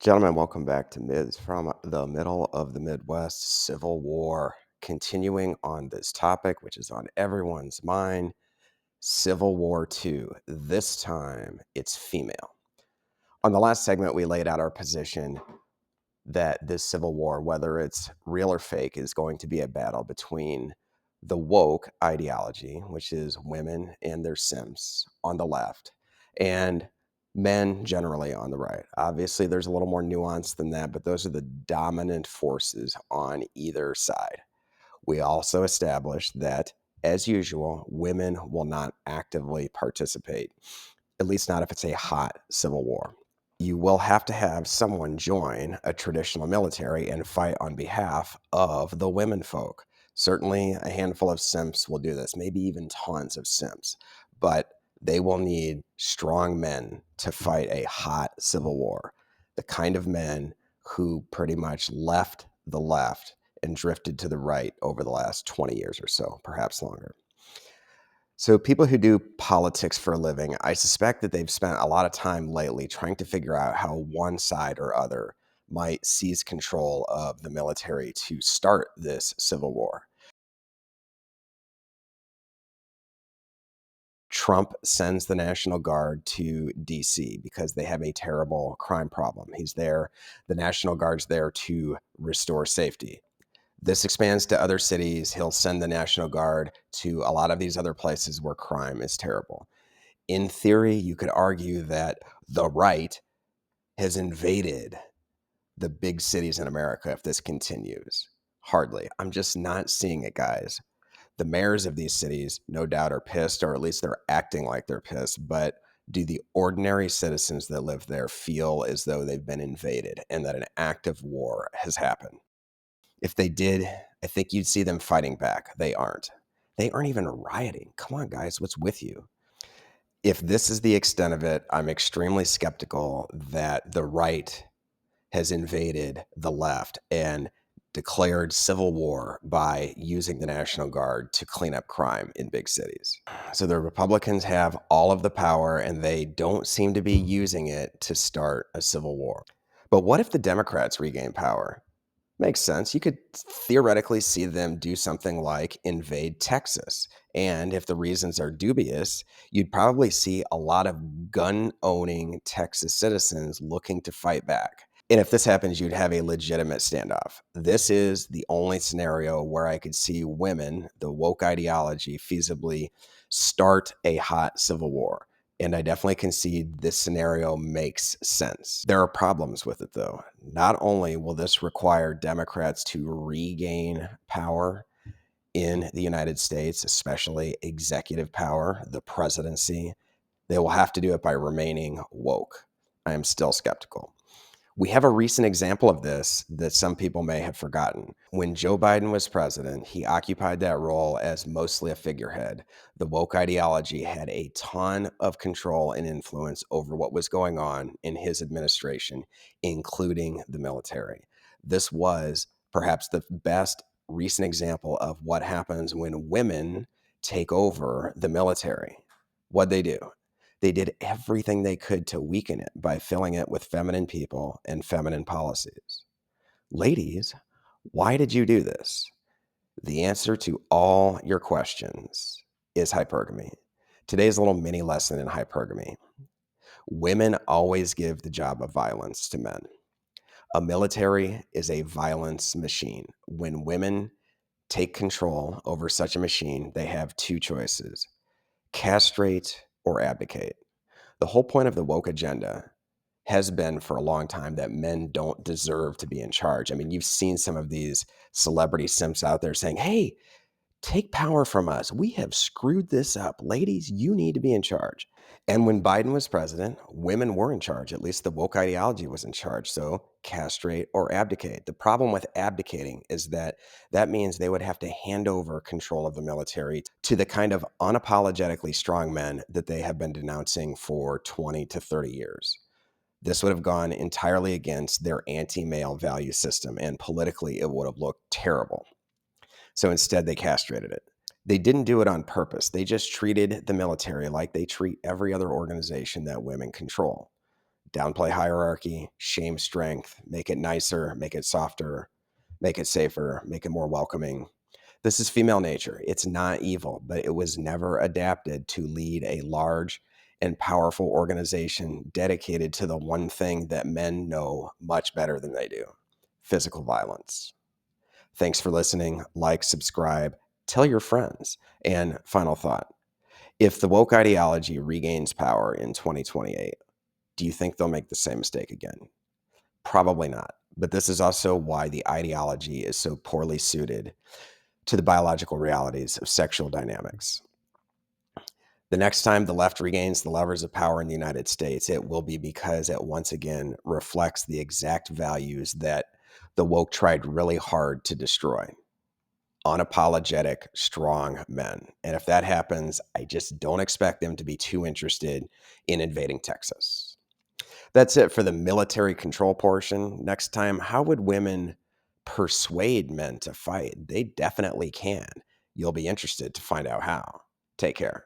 Gentlemen, welcome back to Mids from the middle of the Midwest Civil War. Continuing on this topic, which is on everyone's mind, Civil War II. This time, it's female. On the last segment, we laid out our position that this Civil War, whether it's real or fake, is going to be a battle between the woke ideology, which is women and their simps on the left, and men generally on the right. Obviously, there's a little more nuance than that, but those are the dominant forces on either side. We also established that, as usual, women will not actively participate, at least not if it's a hot civil war. You will have to have someone join a traditional military and fight on behalf of the women folk. Certainly, a handful of simps will do this, maybe even tons of simps, but they will need strong men to fight a hot civil war. The kind of men who pretty much left the left and drifted to the right over the last 20 years or so, perhaps longer. So people who do politics for a living, I suspect that they've spent a lot of time lately trying to figure out how one side or other might seize control of the military to start this civil war. Trump sends the National Guard to DC because they have a terrible crime problem. The National Guard's there to restore safety. This expands to other cities. He'll send the National Guard to a lot of these other places where crime is terrible. In theory, you could argue that the right has invaded the big cities in America if this continues. Hardly. I'm just not seeing it, guys. The mayors of these cities, no doubt, are pissed, or at least they're acting like they're pissed. But do the ordinary citizens that live there feel as though they've been invaded and that an act of war has happened? If they did, I think you'd see them fighting back. They aren't. They aren't even rioting. Come on, guys, what's with you? If this is the extent of it, I'm extremely skeptical that the right has invaded the left and declared civil war by using the National Guard to clean up crime in big cities. So the Republicans have all of the power and they don't seem to be using it to start a civil war. But what if the Democrats regain power? Makes sense. You could theoretically see them do something like invade Texas. And if the reasons are dubious, you'd probably see a lot of gun-owning Texas citizens looking to fight back. And if this happens, you'd have a legitimate standoff. This is the only scenario where I could see women, the woke ideology, feasibly start a hot civil war. And I definitely concede this scenario makes sense. There are problems with it, though. Not only will this require Democrats to regain power in the United States, especially executive power, the presidency, they will have to do it by remaining woke. I am still skeptical. We have a recent example of this that some people may have forgotten. When Joe Biden was president, he occupied that role as mostly a figurehead. The woke ideology had a ton of control and influence over what was going on in his administration, including the military. This was perhaps the best recent example of what happens when women take over the military. What'd they do? They did everything they could to weaken it by filling it with feminine people and feminine policies. Ladies, why did you do this? The answer to all your questions is hypergamy. Today's little mini lesson in hypergamy. Women always give the job of violence to men. A military is a violence machine. When women take control over such a machine, they have two choices: castrate or abdicate. The whole point of the woke agenda has been for a long time that men don't deserve to be in charge. I mean, you've seen some of these celebrity simps out there saying, hey, take power from us. We have screwed this up. Ladies, you need to be in charge. And when Biden was president, women were in charge. At least the woke ideology was in charge. So castrate or abdicate. The problem with abdicating is that means they would have to hand over control of the military to the kind of unapologetically strong men that they have been denouncing for 20 to 30 years. This would have gone entirely against their anti-male value system, and politically it would have looked terrible. So instead, they castrated it. They didn't do it on purpose. They just treated the military like they treat every other organization that women control. downplay hierarchy, shame strength, make it nicer, make it softer, make it safer, make it more welcoming. This is female nature. It's not evil, but it was never adapted to lead a large and powerful organization dedicated to the one thing that men know much better than they do: physical violence. Thanks for listening. Like, subscribe, tell your friends. And final thought: if the woke ideology regains power in 2028, do you think they'll make the same mistake again? Probably not. But this is also why the ideology is so poorly suited to the biological realities of sexual dynamics. The next time the left regains the levers of power in the United States, it will be because it once again reflects the exact values that the woke tried really hard to destroy: unapologetic, strong men. And if that happens, I just don't expect them to be too interested in invading Texas. That's it for the military control portion. Next time, how would women persuade men to fight? They definitely can. You'll be interested to find out how. Take care.